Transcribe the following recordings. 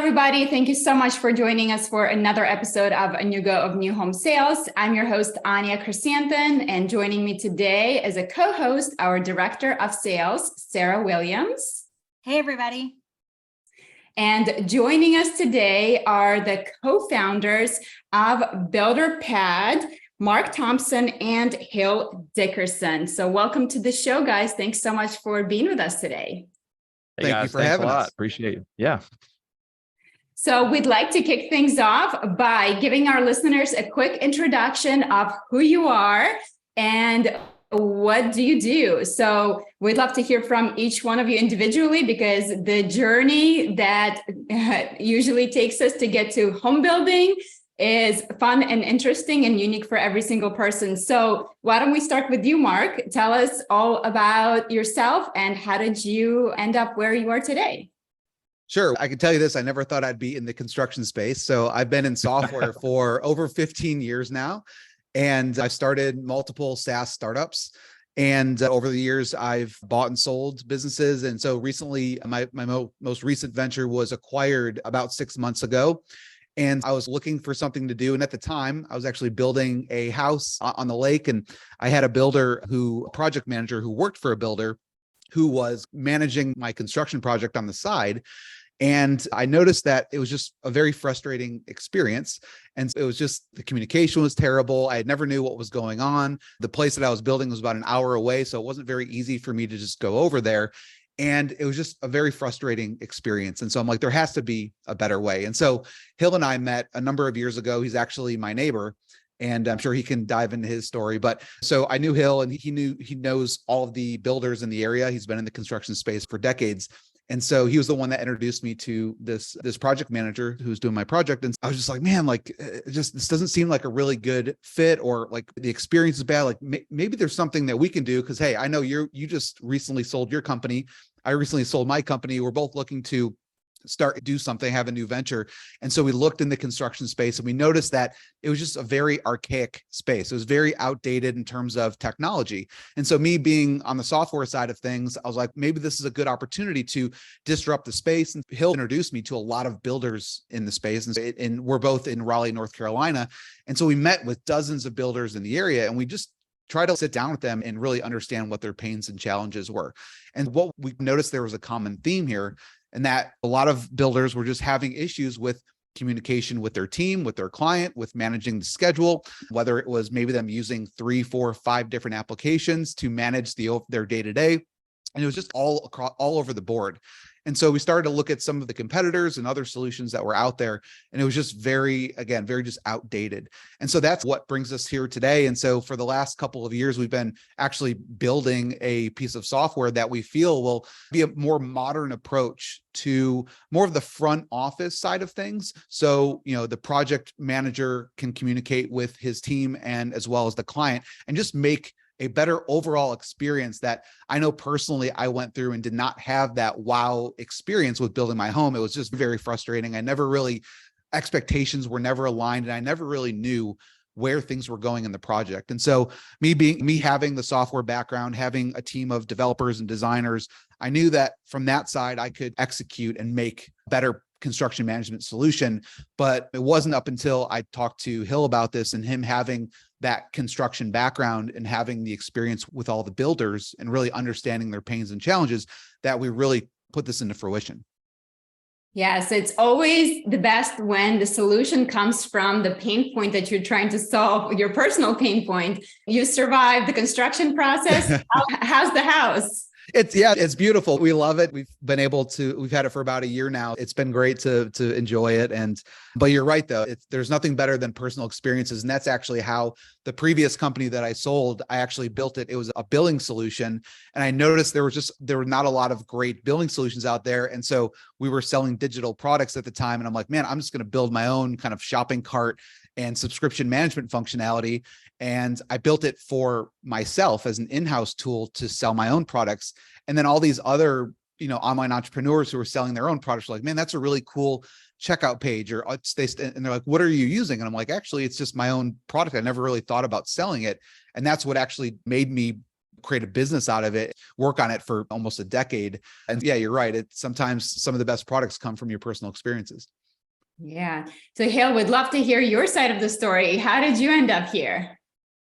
everybody. Thank you so much for joining us for another episode of A New Go of New Home Sales. I'm your host, Anya Chrysanthon, and joining me today as a co-host, our Director of Sales, Sarah Williams. Hey, everybody. And joining us today are the co-founders of BuilderPad, Mark Thompson and Hill Dickerson. So welcome to the show, guys. Thanks so much for being with us today. Hey guys, Thank you for thanks having a lot. us. Appreciate it. Yeah. So we'd like to kick things off by giving our listeners a quick introduction of who you are and what do you do. So we'd love to hear from each one of you individually, because the journey that usually takes us to get to home building is fun and interesting and unique for every single person. So why don't we start with you, Mark? Tell us all about yourself and how did you end up where you are today? Sure. I can tell you this. I never thought I'd be in the construction space. So I've been in software for over 15 years now. And I've started multiple SaaS startups. And over the years, I've bought and sold businesses. And so recently, my most recent venture was acquired about 6 months ago. And I was looking for something to do. And at the time, I was actually building a house on the lake. And I had a project manager who worked for a builder who was managing my construction project on the side. And I noticed that it was just a very frustrating experience. And it was just, the communication was terrible. I never knew what was going on. The place that I was building was about an hour away. So it wasn't very easy for me to just go over there. And it was just a very frustrating experience. And so I'm like, there has to be a better way. And so Hill and I met a number of years ago. He's actually my neighbor, and I'm sure he can dive into his story. But so I knew Hill, and he knows all of the builders in the area. He's been in the construction space for decades. And so he was the one that introduced me to this project manager who's doing my project. And I was just like, man, like, this doesn't seem like a really good fit, or like the experience is bad. Like maybe there's something that we can do. Cause hey, I know you just recently sold your company. I recently sold my company. We're both looking to do something, have a new venture. And so we looked in the construction space and we noticed that it was just a very archaic space. It was very outdated in terms of technology. And so me being on the software side of things, I was like, maybe this is a good opportunity to disrupt the space. And Hill introduced me to a lot of builders in the space. And we're both in Raleigh, North Carolina. And so we met with dozens of builders in the area, and we just try to sit down with them and really understand what their pains and challenges were. And what we noticed, there was a common theme here, and that a lot of builders were just having issues with communication with their team, with their client, with managing the schedule, whether it was maybe them using 3, 4, 5 different applications to manage their day-to-day. And it was just all over the board. And so we started to look at some of the competitors and other solutions that were out there. And it was just very just outdated. And so that's what brings us here today. And so for the last couple of years, we've been actually building a piece of software that we feel will be a more modern approach to more of the front office side of things. So, the project manager can communicate with his team and as well as the client, and just make a better overall experience that I know personally I went through and did not have that wow experience with building my home. It was just very frustrating. Expectations were never aligned, and I never really knew where things were going in the project. And so me having the software background, having a team of developers and designers, I knew that from that side, I could execute and make better construction management solution. But it wasn't up until I talked to Hill about this, and him having that construction background and having the experience with all the builders and really understanding their pains and challenges, that we really put this into fruition. Yes, it's always the best when the solution comes from the pain point that you're trying to solve, your personal pain point. You survived the construction process. How's the house? It's beautiful. We love it. We've had it for about a year now. It's been great to enjoy it. But you're right though. There's nothing better than personal experiences. And that's actually how the previous company that I sold, I actually built it. It was a billing solution. And I noticed there were not a lot of great billing solutions out there. And so we were selling digital products at the time. And I'm like, man, I'm just going to build my own kind of shopping cart and subscription management functionality. And I built it for myself as an in-house tool to sell my own products. And then all these other, online entrepreneurs who are selling their own products were like, man, that's a really cool checkout page. And they're like, what are you using? And I'm like, actually, it's just my own product. I never really thought about selling it. And that's what actually made me create a business out of it, work on it for almost a decade. And yeah, you're right. Sometimes some of the best products come from your personal experiences. Yeah. So Hale, would love to hear your side of the story. How did you end up here?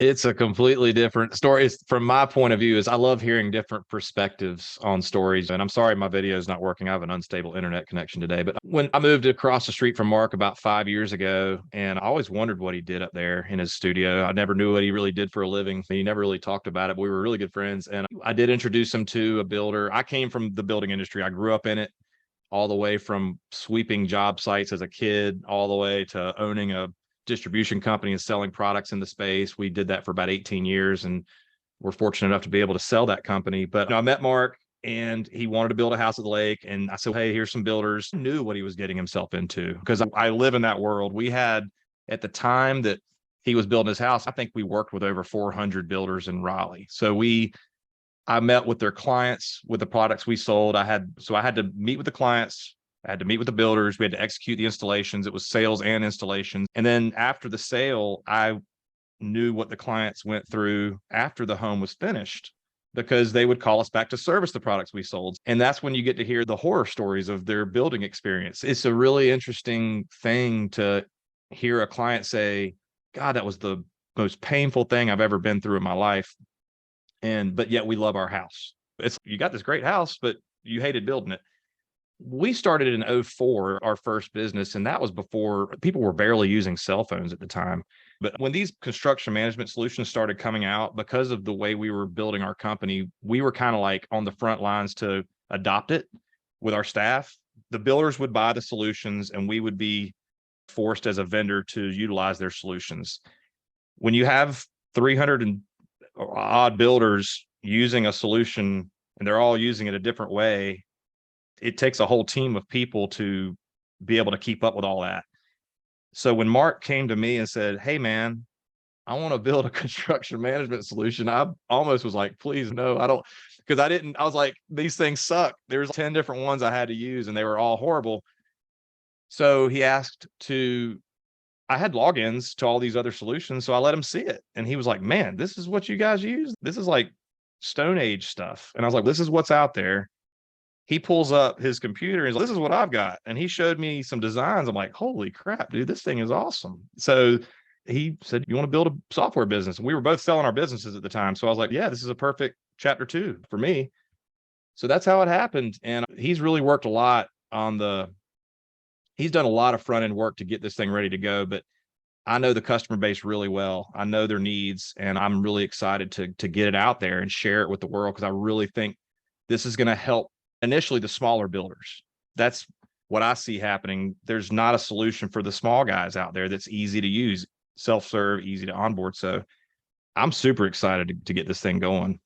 It's a completely different story. From my point of view, is I love hearing different perspectives on stories. And I'm sorry my video is not working. I have an unstable internet connection today. But when I moved across the street from Mark about 5 years ago, and I always wondered what he did up there in his studio. I never knew what he really did for a living. He never really talked about it, but we were really good friends. And I did introduce him to a builder. I came from the building industry. I grew up in it, all the way from sweeping job sites as a kid, all the way to owning a distribution company and selling products in the space. We did that for about 18 years and we're fortunate enough to be able to sell that company. But I met Mark and he wanted to build a house at the lake. And I said, hey, here's some builders. I knew what he was getting himself into because I live in that world. We had, at the time that he was building his house, I think we worked with over 400 builders in Raleigh. So I met with their clients with the products we sold. I had to meet with the clients. I had to meet with the builders. We had to execute the installations. It was sales and installations. And then after the sale, I knew what the clients went through after the home was finished because they would call us back to service the products we sold. And that's when you get to hear the horror stories of their building experience. It's a really interesting thing to hear a client say, God, that was the most painful thing I've ever been through in my life. But yet we love our house. You got this great house, but you hated building it. We started in 2004, our first business, and that was before people were barely using cell phones at the time. But when these construction management solutions started coming out, because of the way we were building our company, we were kind of like on the front lines to adopt it with our staff. The builders would buy the solutions and we would be forced as a vendor to utilize their solutions. When you have 300 and odd builders using a solution and they're all using it a different way, it takes a whole team of people to be able to keep up with all that. So when Mark came to me and said, hey man, I want to build a construction management solution, I almost was like, please no, I don't, because I was like, these things suck. There's 10 different ones I had to use and they were all horrible. So he asked I had logins to all these other solutions. So I let him see it. And he was like, man, this is what you guys use. This is like Stone Age stuff. And I was like, this is what's out there. He pulls up his computer and he's like, this is what I've got. And he showed me some designs. I'm like, holy crap, dude, this thing is awesome. So he said, you want to build a software business? And we were both selling our businesses at the time. So I was like, yeah, this is a perfect chapter 2 for me. So that's how it happened. And he's really worked a lot he's done a lot of front end work to get this thing ready to go. But I know the customer base really well. I know their needs, and I'm really excited to get it out there and share it with the world because I really think this is going to help initially the smaller builders. That's what I see happening. There's not a solution for the small guys out there that's easy to use, self-serve, easy to onboard. So I'm super excited to get this thing going.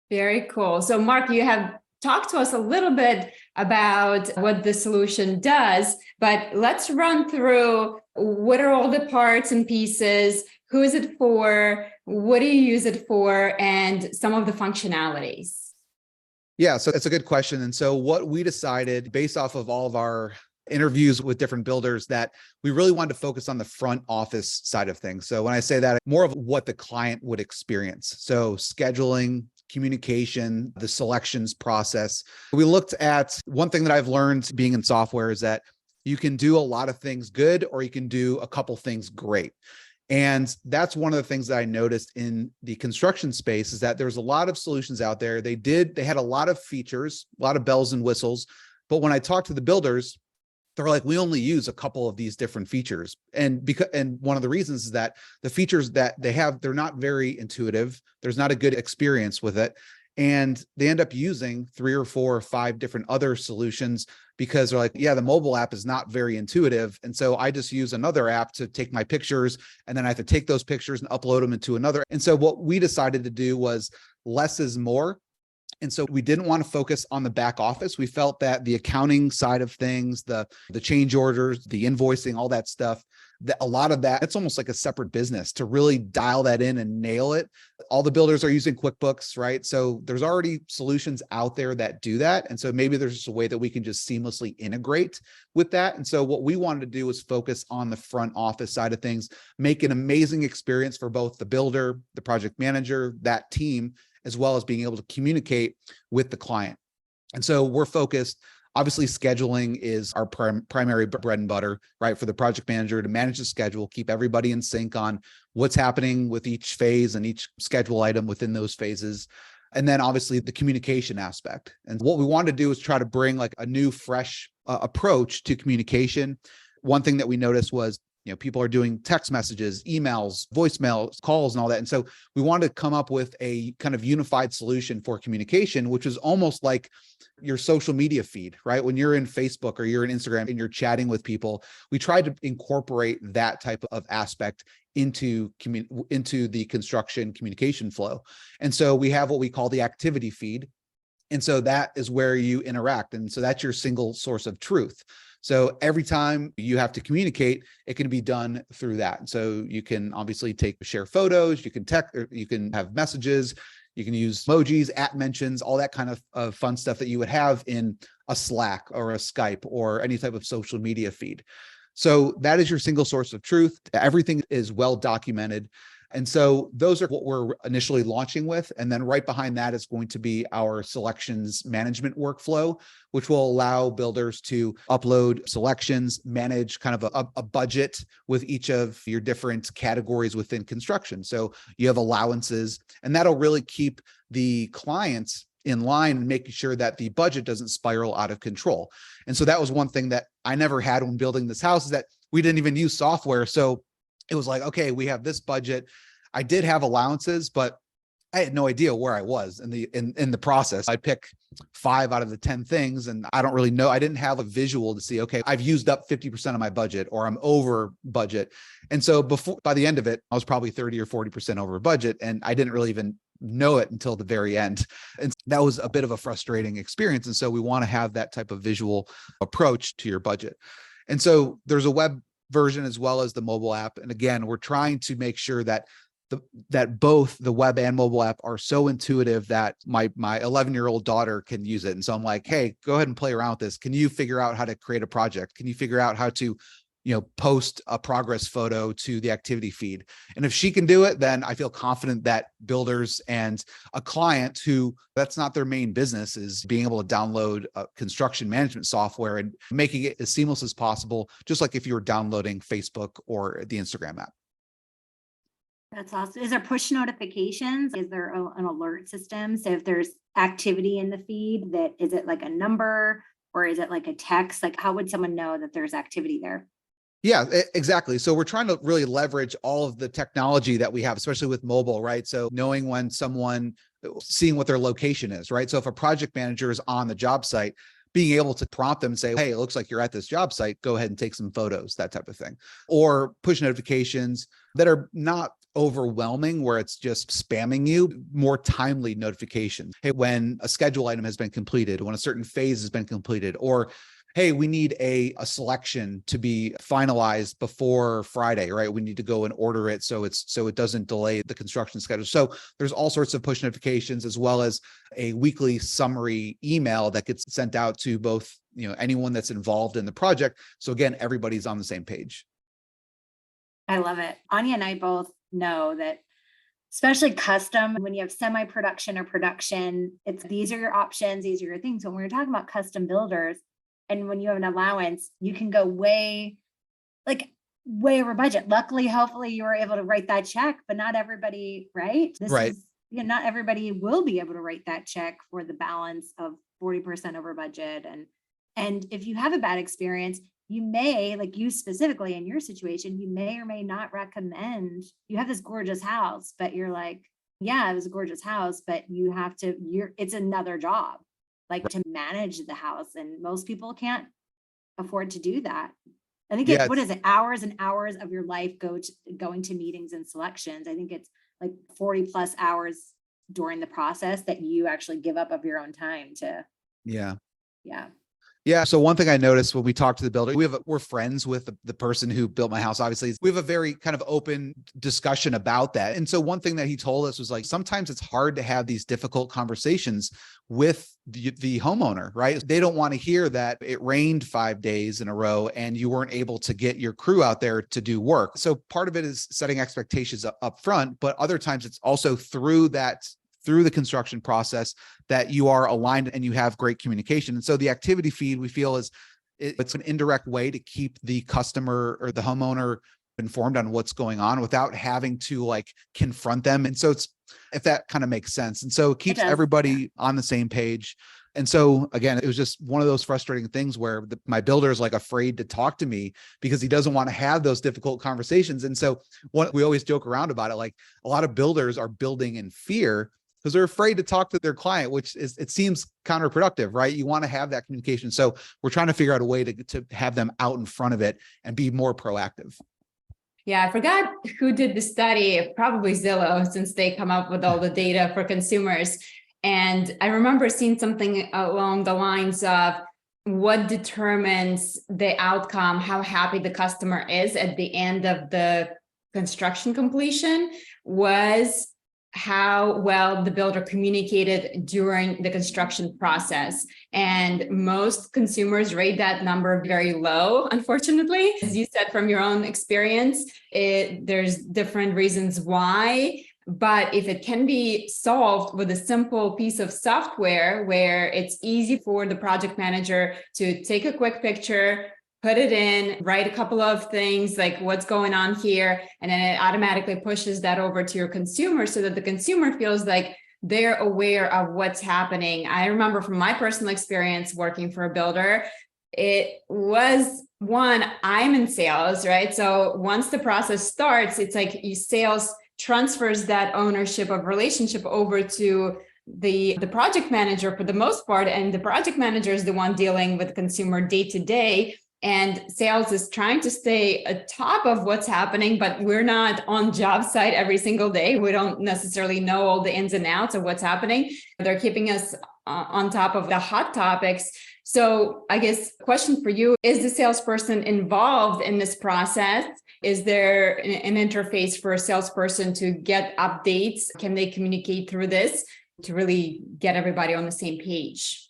Very cool. So Mark, you have talked to us a little bit about what the solution does, but let's run through what are all the parts and pieces, who is it for, what do you use it for, and some of the functionalities. Yeah, so it's a good question. And so what we decided based off of all of our interviews with different builders that we really wanted to focus on the front office side of things. So when I say that, more of what the client would experience. So scheduling, communication, the selections process. We looked at one thing that I've learned being in software is that you can do a lot of things good or you can do a couple things great. And that's one of the things that I noticed in the construction space is that there's a lot of solutions out there. They had a lot of features, a lot of bells and whistles. But when I talked to the builders, they're like, we only use a couple of these different features. And one of the reasons is that the features that they have, they're not very intuitive. There's not a good experience with it. And they end up using 3 or 4 or 5 different other solutions because they're like, yeah, the mobile app is not very intuitive. And so I just use another app to take my pictures, and then I have to take those pictures and upload them into another. And so what we decided to do was less is more. And so we didn't want to focus on the back office. We felt that the accounting side of things, the change orders, the invoicing, all that stuff, that a lot of that, it's almost like a separate business to really dial that in and nail it. All the builders are using QuickBooks, right? So there's already solutions out there that do that. And so maybe there's just a way that we can just seamlessly integrate with that. And so what we wanted to do was focus on the front office side of things, make an amazing experience for both the builder, the project manager, that team, as well as being able to communicate with the client. And so we're focused. Obviously, scheduling is our primary bread and butter, right? For the project manager to manage the schedule, keep everybody in sync on what's happening with each phase and each schedule item within those phases. And then obviously the communication aspect. And what we wanted to do is try to bring like a new, fresh approach to communication. One thing that we noticed was, people are doing text messages, emails, voicemails, calls, and all that. And so we wanted to come up with a kind of unified solution for communication, which is almost like your social media feed, right? When you're in Facebook or you're in Instagram and you're chatting with people, we tried to incorporate that type of aspect into the construction communication flow. And so we have what we call the activity feed. And so that is where you interact. And so that's your single source of truth. So every time you have to communicate, it can be done through that. So you can obviously share photos, you can text, or you can have messages, you can use emojis, @mentions, all that kind of fun stuff that you would have in a Slack or a Skype or any type of social media feed. So that is your single source of truth. Everything is well documented. And so those are what we're initially launching with. And then right behind that is going to be our selections management workflow, which will allow builders to upload selections, manage kind of a budget with each of your different categories within construction. So you have allowances, and that'll really keep the clients in line and making sure that the budget doesn't spiral out of control. And so that was one thing that I never had when building this house, is that we didn't even use software. So it was like, okay, we have this budget. I did have allowances, but I had no idea where I was in the process. I'd pick 5 out of the 10 things, and I don't really know. I didn't have a visual to see, okay, I've used up 50% of my budget, or I'm over budget. And so by the end of it, I was probably 30 or 40% over budget, and I didn't really even know it until the very end. And that was a bit of a frustrating experience. And so we want to have that type of visual approach to your budget. And so there's a web version as well as the mobile app. And again, we're trying to make sure that both the web and mobile app are so intuitive that my 11-year-old daughter can use it. And so I'm like, hey, go ahead and play around with this. Can you figure out how to create a project? Can you figure out how to post a progress photo to the activity feed? And if she can do it, then I feel confident that builders and a client who that's not their main business is being able to download construction management software and making it as seamless as possible, just like if you were downloading Facebook or the Instagram app. That's awesome. Is there push notifications? Is there an alert system? So if there's activity in the feed, is it like a number or is it like a text? Like how would someone know that there's activity there? Yeah, exactly. So we're trying to really leverage all of the technology that we have, especially with mobile, right? So knowing when seeing what their location is, right? So if a project manager is on the job site, being able to prompt them and say, hey, it looks like you're at this job site, go ahead and take some photos, that type of thing. Or push notifications that are not overwhelming, where it's just spamming you, more timely notifications. Hey, when a schedule item has been completed, when a certain phase has been completed, or hey, we need a selection to be finalized before Friday, right? We need to go and order it so it doesn't delay the construction schedule. So there's all sorts of push notifications, as well as a weekly summary email that gets sent out to both, anyone that's involved in the project. So again, everybody's on the same page. I love it. Anya and I both know that, especially custom, when you have semi-production or production, these are your options, these are your things. When we're talking about custom builders, and when you have an allowance, you can go way over budget. Luckily, hopefully you were able to write that check, but not everybody, right? Not everybody will be able to write that check for the balance of 40% over budget. And if you have a bad experience, you may, like you specifically in your situation, you may or may not recommend, you have this gorgeous house, but you're like, yeah, it was a gorgeous house, but it's another job, like to manage the house. And most people can't afford to do that. I think what is it? Hours and hours of your life going to meetings and selections. I think it's like 40 plus hours during the process that you actually give up of your own time to. Yeah. Yeah. Yeah. So one thing I noticed when we talked to the builder, we're friends with the person who built my house. Obviously, we have a very kind of open discussion about that. And so one thing that he told us was like, sometimes it's hard to have these difficult conversations with the homeowner, right? They don't want to hear that it rained 5 days in a row and you weren't able to get your crew out there to do work. So part of it is setting expectations up front, but other times it's also through the construction process that you are aligned and you have great communication. And so the activity feed, we feel, it's an indirect way to keep the customer or the homeowner informed on what's going on without having to like confront them. And so if that kind of makes sense. And so it keeps everybody on the same page. And so again, it was just one of those frustrating things where my builder is like afraid to talk to me because he doesn't want to have those difficult conversations. And so we always joke around about it. Like a lot of builders are building in fear because they're afraid to talk to their client, which it seems counterproductive, right? You want to have that communication. So we're trying to figure out a way to have them out in front of it and be more proactive. Yeah, I forgot who did the study, probably Zillow, since they come up with all the data for consumers. And I remember seeing something along the lines of what determines the outcome, how happy the customer is at the end of the construction completion was how well the builder communicated during the construction process. And most consumers rate that number very low, unfortunately. As you said from your own experience, there's different reasons why. But if it can be solved with a simple piece of software where it's easy for the project manager to take a quick picture, put it in, write a couple of things like what's going on here, and then it automatically pushes that over to your consumer so that the consumer feels like they're aware of what's happening. I remember from my personal experience working for a builder, it was I'm in sales, right? So once the process starts, it's like sales transfers that ownership of relationship over to the project manager for the most part, and the project manager is the one dealing with consumer day to day. And sales is trying to stay atop of what's happening, but we're not on job site every single day. We don't necessarily know all the ins and outs of what's happening. They're keeping us on top of the hot topics. So I guess question for you, is the salesperson involved in this process? Is there an interface for a salesperson to get updates? Can they communicate through this to really get everybody on the same page?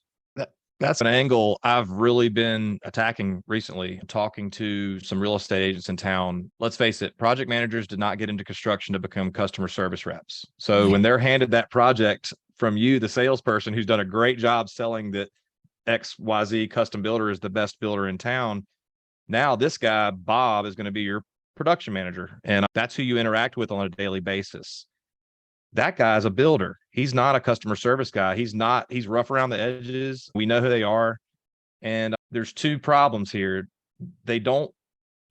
That's an angle I've really been attacking recently, talking to some real estate agents in town. Let's face it, project managers did not get into construction to become customer service reps. So when they're handed that project from you, the salesperson who's done a great job selling that XYZ custom builder is the best builder in town, now this guy, Bob, is going to be your production manager. And that's who you interact with on a daily basis. That guy's a builder. He's not a customer service guy. He's rough around the edges. We know who they are. And there's two problems here. They don't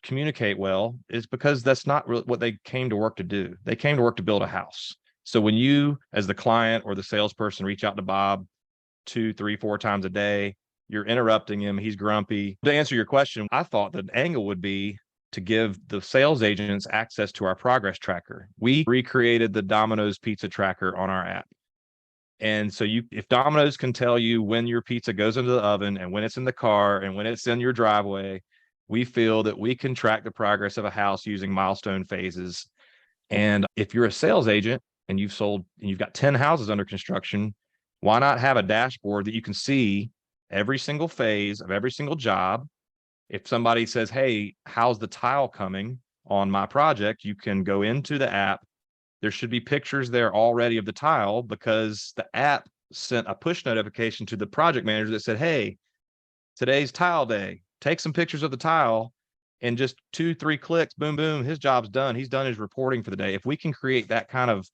communicate well. It's because that's not really what they came to work to do. They came to work to build a house. So when you, as the client or the salesperson, reach out to Bob 2, 3, 4 times a day, you're interrupting him. He's grumpy. To answer your question, I thought the angle would be to give the sales agents access to our progress tracker. We recreated the Domino's pizza tracker on our app. And so if Domino's can tell you when your pizza goes into the oven and when it's in the car and when it's in your driveway, we feel that we can track the progress of a house using milestone phases. And if you're a sales agent and you've got 10 houses under construction, why not have a dashboard that you can see every single phase of every single job? If somebody says, hey, how's the tile coming on my project? You can go into the app. There should be pictures there already of the tile because the app sent a push notification to the project manager that said, hey, today's tile day. Take some pictures of the tile, and just 2, 3 clicks, boom, boom, his job's done. He's done his reporting for the day. If we can create that kind of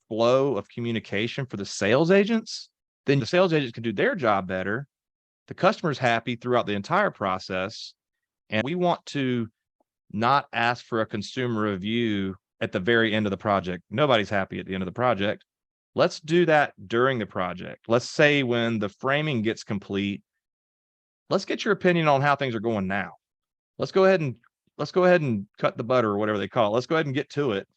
flow of communication for the sales agents, then the sales agents can do their job better. The customer's happy throughout the entire process. And we want to not ask for a consumer review at the very end of the project. Nobody's happy at the end of the project. Let's do that during the project. Let's say when the framing gets complete, let's get your opinion on how things are going now. Let's go ahead and cut the butter or whatever they call it. Let's go ahead and get to it.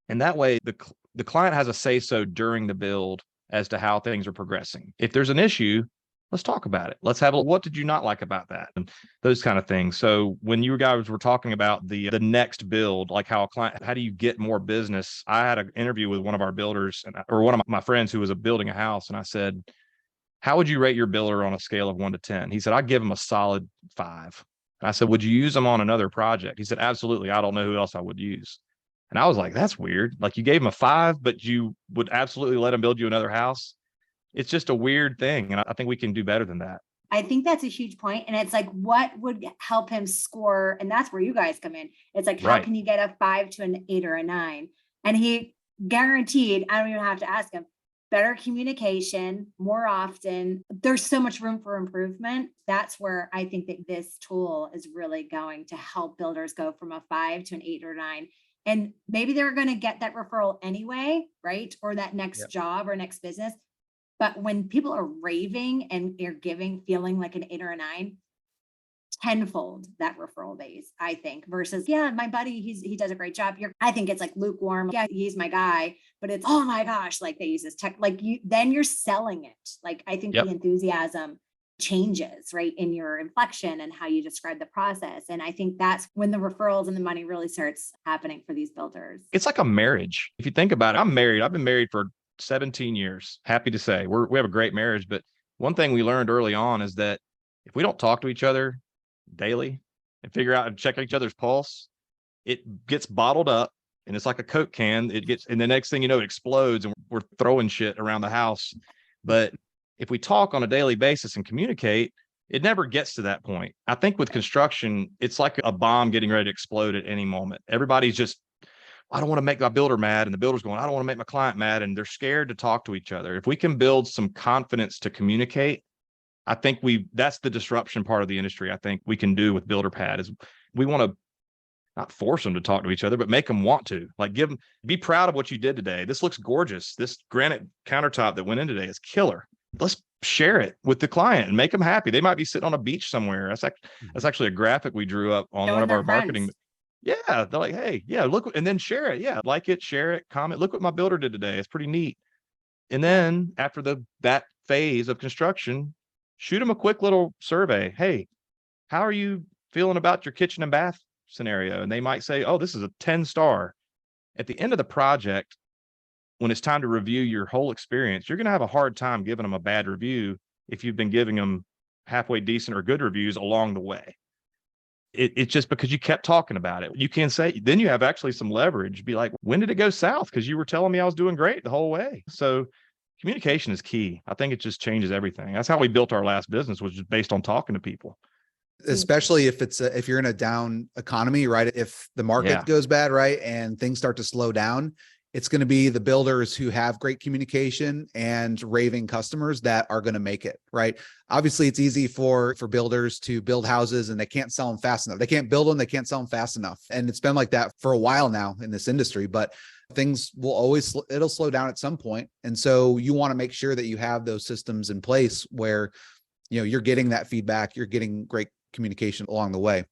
And that way the client has a say so during the build as to how things are progressing. If there's an issue, Let's talk about it. Let's have what did you not like about that? And those kind of things. So when you guys were talking about the next build, like how a client, how do you get more business? I had an interview with one of our builders or one of my friends who was building a house. And I said, how would you rate your builder on a scale of 1 to 10? He said, I'd give him a solid 5. And I said, would you use them on another project? He said, absolutely. I don't know who else I would use. And I was like, that's weird. Like you gave him a 5, but you would absolutely let him build you another house. It's just a weird thing. And I think we can do better than that. I think that's a huge point. And it's like, what would help him score? And that's where you guys come in. It's like, how can you get a 5 to an 8 or a 9? And he guaranteed, I don't even have to ask him, better communication more often. There's so much room for improvement. That's where I think that this tool is really going to help builders go from a 5 to an 8 or 9. And maybe they're going to get that referral anyway, right? Or that next job or next business. But when people are raving and you're feeling like an 8 or a 9, tenfold that referral base, I think, versus, yeah, my buddy, he does a great job. I think it's like lukewarm. Yeah, he's my guy, but it's, oh my gosh, like they use this tech, like then you're selling it. Like, I think the enthusiasm changes, right, in your inflection and how you describe the process. And I think that's when the referrals and the money really starts happening for these builders. It's like a marriage. If you think about it, I'm married. I've been married for 17 years. Happy to say we have a great marriage. But one thing we learned early on is that if we don't talk to each other daily and figure out and check each other's pulse, it gets bottled up and it's like a Coke can. And the next thing you know, it explodes and we're throwing shit around the house. But if we talk on a daily basis and communicate, it never gets to that point. I think with construction, it's like a bomb getting ready to explode at any moment. Everybody's just, I don't want to make my builder mad. And the builder's going, I don't want to make my client mad. And they're scared to talk to each other. If we can build some confidence to communicate, I think that's the disruption part of the industry. I think we can do with BuilderPad is we want to not force them to talk to each other, but make them want to, like be proud of what you did today. This looks gorgeous. This granite countertop that went in today is killer. Let's share it with the client and make them happy. They might be sitting on a beach somewhere. That's actually a graphic we drew up on one of our marketing. Yeah. They're like, hey, yeah, look, and then share it. Yeah. Like it, share it, comment. Look what my builder did today. It's pretty neat. And then after that phase of construction, shoot them a quick little survey. Hey, how are you feeling about your kitchen and bath scenario? And they might say, oh, this is a 10-star. At the end of the project, when it's time to review your whole experience, you're going to have a hard time giving them a bad review if you've been giving them halfway decent or good reviews along the way. It's just because you kept talking about it. You can say, then you have actually some leverage. Be like, when did it go south? Because you were telling me I was doing great the whole way. So communication is key. I think it just changes everything. That's how we built our last business, was just based on talking to people. Especially if you're in a down economy, right? If the market goes bad, right, and things start to slow down, it's going to be the builders who have great communication and raving customers that are going to make it, right? Obviously, it's easy for builders to build houses and they can't sell them fast enough. They can't build them. They can't sell them fast enough. And it's been like that for a while now in this industry, but things it'll slow down at some point. And so you want to make sure that you have those systems in place where, you're getting that feedback, you're getting great communication along the way.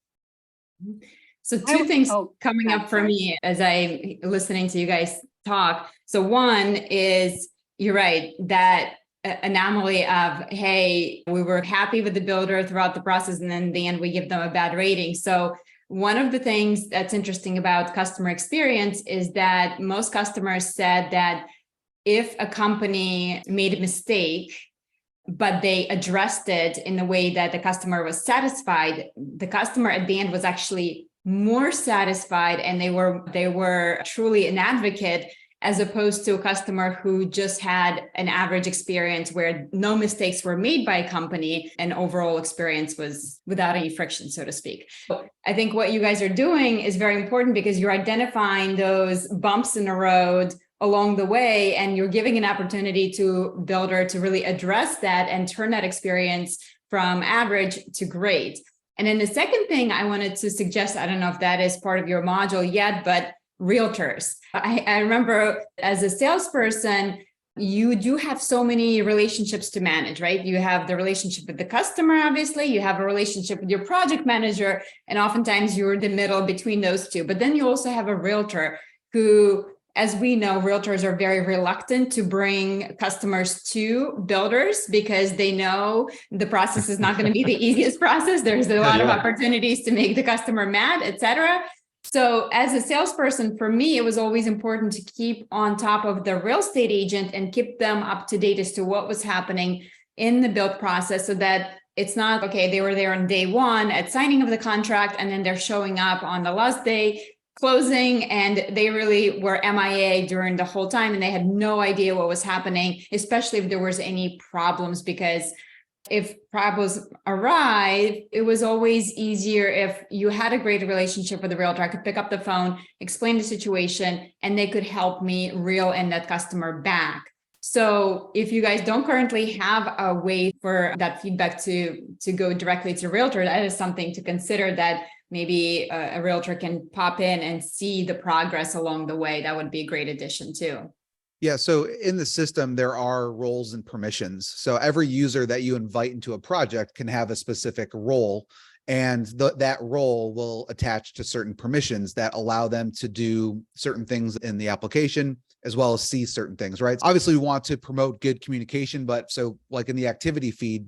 So two things coming up for me as I'm listening to you guys talk. So one is, you're right, that anomaly of, hey, we were happy with the builder throughout the process, and then in the end, we give them a bad rating. So one of the things that's interesting about customer experience is that most customers said that if a company made a mistake, but they addressed it in a way that the customer was satisfied, the customer at the end was actually more satisfied, and they were truly an advocate, as opposed to a customer who just had an average experience where no mistakes were made by a company and overall experience was without any friction, so to speak. So I think what you guys are doing is very important, because you're identifying those bumps in the road along the way, and you're giving an opportunity to builder to really address that and turn that experience from average to great. And then the second thing I wanted to suggest, I don't know if that is part of your module yet, but realtors. I remember as a salesperson, you do have so many relationships to manage, right? You have the relationship with the customer, obviously, you have a relationship with your project manager, and oftentimes you're in the middle between those two. But then you also have a realtor who as we know, realtors are very reluctant to bring customers to builders because they know the process is not going to be the easiest process. There's a lot of opportunities to make the customer mad, etc. So as a salesperson, for me, it was always important to keep on top of the real estate agent and keep them up to date as to what was happening in the build process, so that it's not, okay, they were there on day one at signing of the contract, and then they're showing up on the last day closing, and they really were MIA during the whole time, and they had no idea what was happening, especially if there was any problems, because if problems arrive, it was always easier if you had a great relationship with the realtor. I could pick up the phone, explain the situation, and they could help me reel in that customer back. So if you guys don't currently have a way for that feedback to go directly to realtor, that is something to consider, that maybe a realtor can pop in and see the progress along the way. That would be a great addition too. Yeah. So in the system, there are roles and permissions. So every user that you invite into a project can have a specific role, and that role will attach to certain permissions that allow them to do certain things in the application, as well as see certain things, right? Obviously, we want to promote good communication, but so like in the activity feed,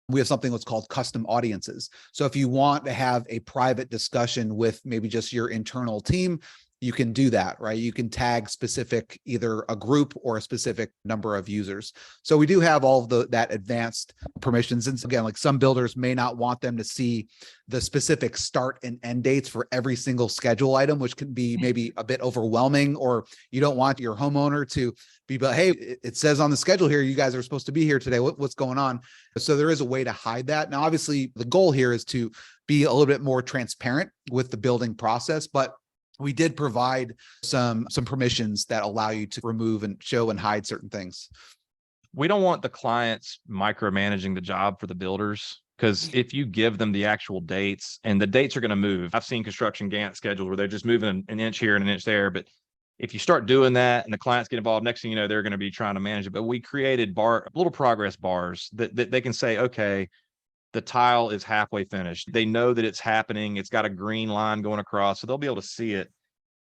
we have something that's called custom audiences. So if you want to have a private discussion with maybe just your internal team, you can do that, right? You can tag specific, either a group or a specific number of users. So we do have all of that advanced permissions. And again, like some builders may not want them to see the specific start and end dates for every single schedule item, which can be maybe a bit overwhelming, or you don't want your homeowner to be, but hey, it says on the schedule here, you guys are supposed to be here today. What's going on? So there is a way to hide that. Now, obviously the goal here is to be a little bit more transparent with the building process, but we did provide some permissions that allow you to remove and show and hide certain things. We don't want the clients micromanaging the job for the builders, because if you give them the actual dates, and the dates are going to move. I've seen construction Gantt schedules where they're just moving an inch here and an inch there. But if you start doing that and the clients get involved, next thing you know, they're going to be trying to manage it. But we created little progress bars that they can say, okay, the tile is halfway finished. They know that it's happening. It's got a green line going across, so they'll be able to see it.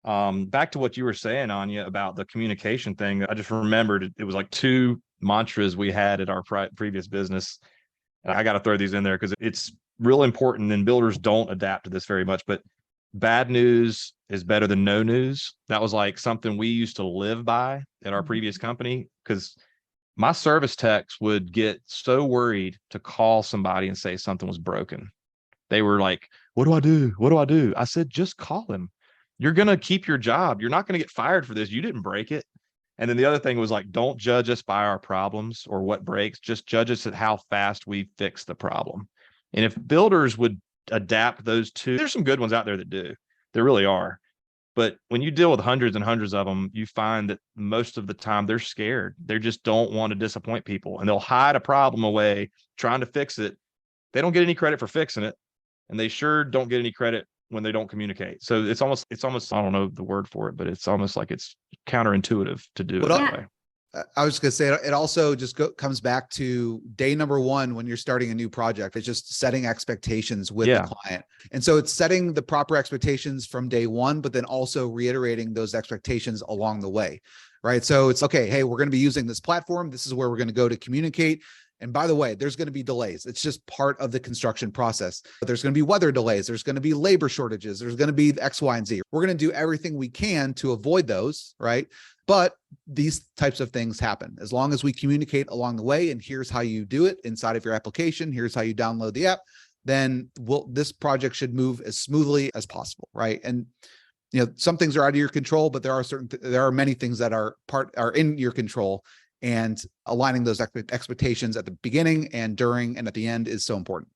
Back to what you were saying, Anya, about the communication thing. I just remembered it was like 2 mantras we had at our previous business. And I got to throw these in there because it's real important, and builders don't adapt to this very much. But bad news is better than no news. That was like something we used to live by at our previous company, because my service techs would get so worried to call somebody and say something was broken. They were like, what do I do? What do I do? I said, just call him. You're going to keep your job. You're not going to get fired for this. You didn't break it. And then the other thing was like, don't judge us by our problems or what breaks. Just judge us at how fast we fix the problem. And if builders would adapt those two, there's some good ones out there that do. There really are. But when you deal with hundreds and hundreds of them, you find that most of the time they're scared. They just don't want to disappoint people, and they'll hide a problem away trying to fix it. They don't get any credit for fixing it, and they sure don't get any credit when they don't communicate. So it's almost, I don't know the word for it, but it's almost like it's counterintuitive to do it that way. I was just going to say, it also just comes back to day number 1 when you're starting a new project. It's just setting expectations with the client. And so it's setting the proper expectations from day 1, but then also reiterating those expectations along the way, right? So it's okay, hey, we're going to be using this platform. This is where we're going to go to communicate. And by the way, there's going to be delays. It's just part of the construction process. There's going to be weather delays. There's going to be labor shortages. There's going to be X, Y, and Z. We're going to do everything we can to avoid those, right? But these types of things happen as long as we communicate along the way. And here's how you do it inside of your application. Here's how you download the app. Then this project should move as smoothly as possible, right? And some things are out of your control, but there are many things that are in your control. And aligning those expectations at the beginning and during and at the end is so important.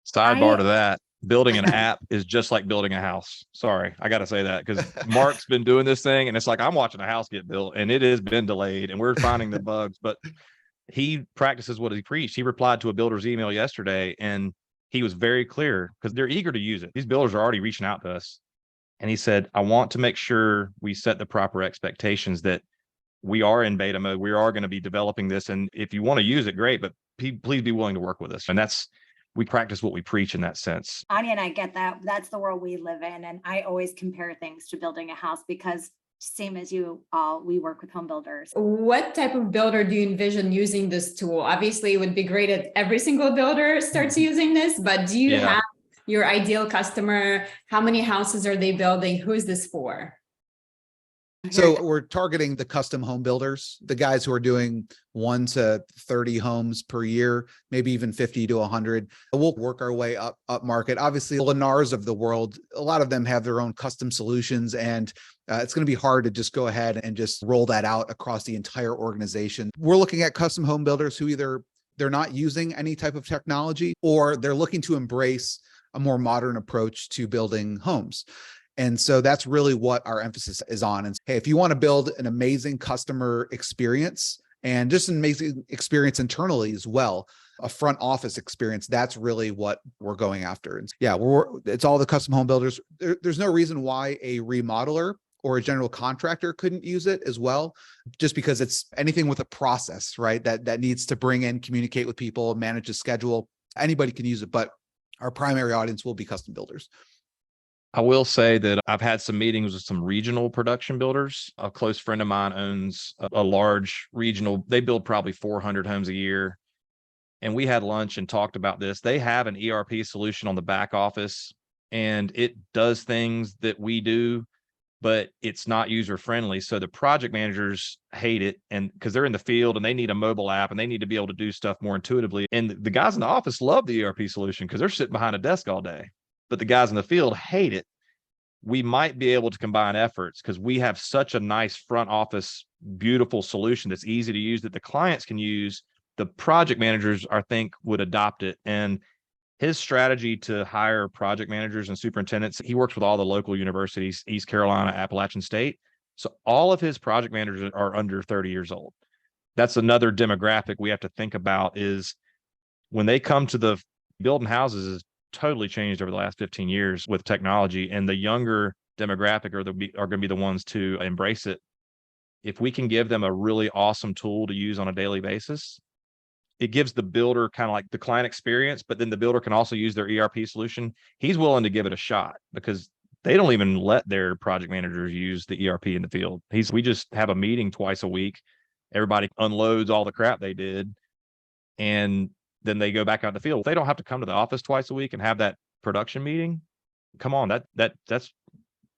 Sidebar to that, building an app is just like building a house. Sorry, I got to say that, because Mark's been doing this thing, and it's like I'm watching a house get built, and it has been delayed, and we're finding the bugs. But he practices what he preached. He replied to a builder's email yesterday, and he was very clear, because they're eager to use it. These builders are already reaching out to us. And he said, I want to make sure we set the proper expectations that we are in beta mode. We are going to be developing this. And if you want to use it, great, but please be willing to work with us. And we practice what we preach in that sense. Anya and I get that. That's the world we live in. And I always compare things to building a house, because same as you all, we work with home builders. What type of builder do you envision using this tool? Obviously, it would be great if every single builder starts using this, but do you have your ideal customer? How many houses are they building? Who is this for? So we're targeting the custom home builders, the guys who are doing 1 to 30 homes per year, maybe even 50 to 100. We'll work our way up market. Obviously, the Lennars of the world, a lot of them have their own custom solutions, and it's going to be hard to just go ahead and just roll that out across the entire organization. We're looking at custom home builders who either they're not using any type of technology or they're looking to embrace a more modern approach to building homes. And so that's really what our emphasis is on. And hey, if you want to build an amazing customer experience and just an amazing experience internally as well, a front office experience, that's really what we're going after. And yeah, it's all the custom home builders. There's no reason why a remodeler or a general contractor couldn't use it as well, just because it's anything with a process, right? That needs to bring in, communicate with people, manage a schedule. Anybody can use it, but our primary audience will be custom builders. I will say that I've had some meetings with some regional production builders. A close friend of mine owns a large regional. They build probably 400 homes a year. And we had lunch and talked about this. They have an ERP solution on the back office, and it does things that we do, but it's not user friendly. So the project managers hate it, and because they're in the field and they need a mobile app and they need to be able to do stuff more intuitively. And the guys in the office love the ERP solution because they're sitting behind a desk all day. But the guys in the field hate it. We might be able to combine efforts because we have such a nice front office, beautiful solution that's easy to use that the clients can use. The project managers, I think, would adopt it. And his strategy to hire project managers and superintendents, he works with all the local universities, East Carolina, Appalachian State. So all of his project managers are under 30 years old. That's another demographic we have to think about, is when they come to the building houses is totally changed over the last 15 years with technology, and the younger demographic are going to be the ones to embrace it. If we can give them a really awesome tool to use on a daily basis, it gives the builder kind of like the client experience, but then the builder can also use their ERP solution. He's willing to give it a shot because they don't even let their project managers use the ERP in the field. We just have a meeting twice a week. Everybody unloads all the crap they did, and then they go back out in the field. They don't have to come to the office twice a week and have that production meeting. Come on, that's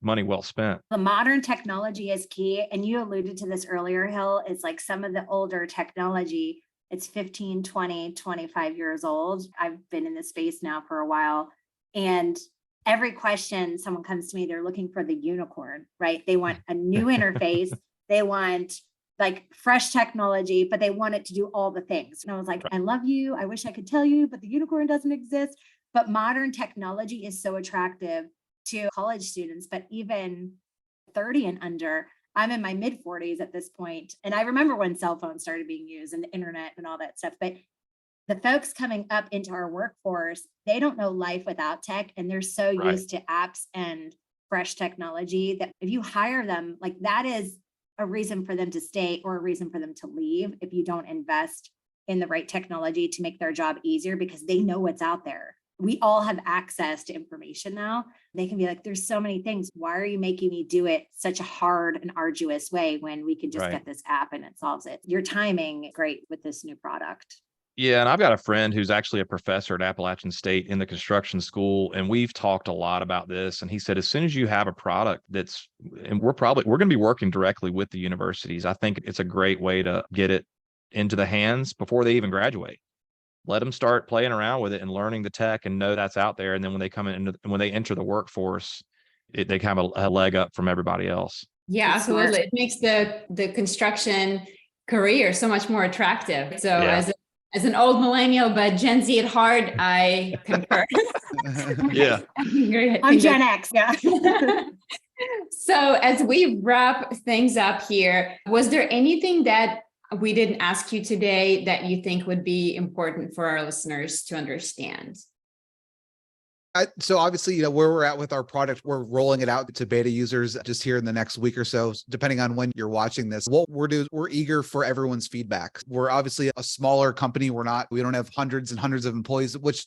money well spent. The modern technology is key. And you alluded to this earlier, Hill. It's like some of the older technology, it's 15, 20, 25 years old. I've been in this space now for a while. And every question someone comes to me, they're looking for the unicorn, right? They want a new interface. They want like fresh technology, but they want it to do all the things. And I was like, I love you. I wish I could tell you, but the unicorn doesn't exist. But modern technology is so attractive to college students, but even 30 and under. I'm in my mid 40s at this point. And I remember when cell phones started being used and the internet and all that stuff. But the folks coming up into our workforce, they don't know life without tech. And they're so used to apps and fresh technology that if you hire them, like that is a reason for them to stay or a reason for them to leave if you don't invest in the right technology to make their job easier, because they know what's out there. We all have access to information now. They can be like, there's so many things. Why are you making me do it such a hard and arduous way when we can just get this app and it solves it? Your timing is great with this new product. Yeah. And I've got a friend who's actually a professor at Appalachian State in the construction school. And we've talked a lot about this. And he said, as soon as you have a product and we're going to be working directly with the universities, I think it's a great way to get it into the hands before they even graduate. Let them start playing around with it and learning the tech and know that's out there. And then when they come in, when they enter the workforce, they kind of a leg up from everybody else. Yeah, absolutely. It makes the construction career so much more attractive. So as an old millennial, but Gen Z at heart, I concur. Yeah. I'm Gen X. Yeah. So as we wrap things up here, was there anything that we didn't ask you today that you think would be important for our listeners to understand? So obviously, where we're at with our product, we're rolling it out to beta users just here in the next week or so, depending on when you're watching this. What we're doing, we're eager for everyone's feedback. We're obviously a smaller company. We don't have hundreds and hundreds of employees, which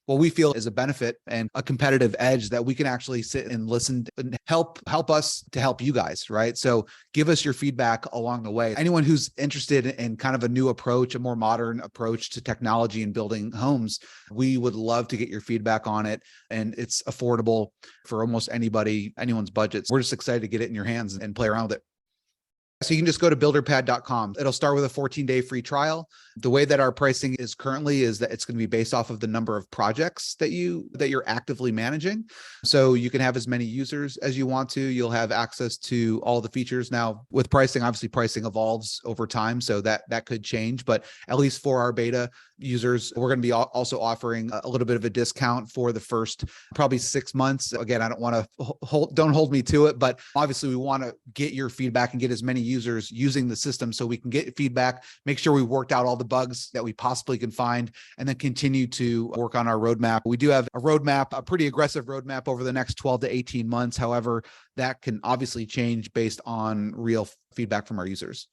what we feel is a benefit and a competitive edge that we can actually sit and listen and help us to help you guys, right? So give us your feedback along the way. Anyone who's interested in kind of a new approach, a more modern approach to technology and building homes, we would love to get your feedback on it. And it's affordable for almost anyone's budgets. We're just excited to get it in your hands and play around with it. So you can just go to builderpad.com. It'll start with a 14-day free trial. The way that our pricing is currently is that it's going to be based off of the number of projects that you're actively managing. So you can have as many users as you want to. You'll have access to all the features. Now with pricing, obviously pricing evolves over time, so that could change, but at least for our beta users, we're going to be also offering a little bit of a discount for the first probably 6 months. Again, I don't want to don't hold me to it, but obviously we want to get your feedback and get as many users using the system so we can get feedback, make sure we worked out all the bugs that we possibly can find, and then continue to work on our roadmap. We do have a roadmap, a pretty aggressive roadmap over the next 12 to 18 months. However, that can obviously change based on real feedback from our users.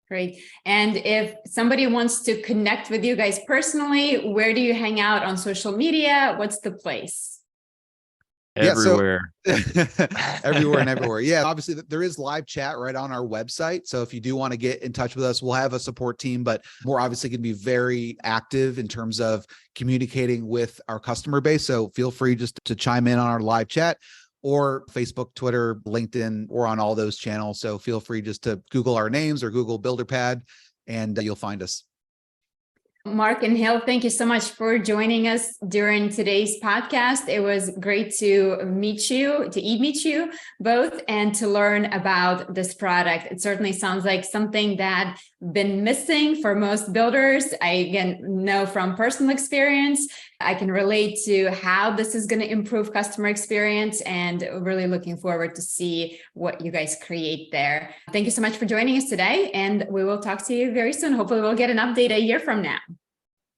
Great. And if somebody wants to connect with you guys personally, where do you hang out on social media? What's the place? Everywhere. Everywhere and everywhere. Yeah, obviously there is live chat right on our website. So if you do want to get in touch with us, we'll have a support team, but we're obviously going to be very active in terms of communicating with our customer base. So feel free just to chime in on our live chat, or Facebook, Twitter, LinkedIn, or on all those channels. So feel free just to Google our names or Google BuilderPad and you'll find us. Mark and Hill, thank you so much for joining us during today's podcast. It was great to meet you both, and to learn about this product. It certainly sounds like something that's been missing for most builders. I, again, know from personal experience, I can relate to how this is going to improve customer experience, and really looking forward to see what you guys create there. Thank you so much for joining us today, and we will talk to you very soon. Hopefully we'll get an update a year from now.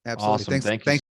Absolutely. Awesome. Thank you.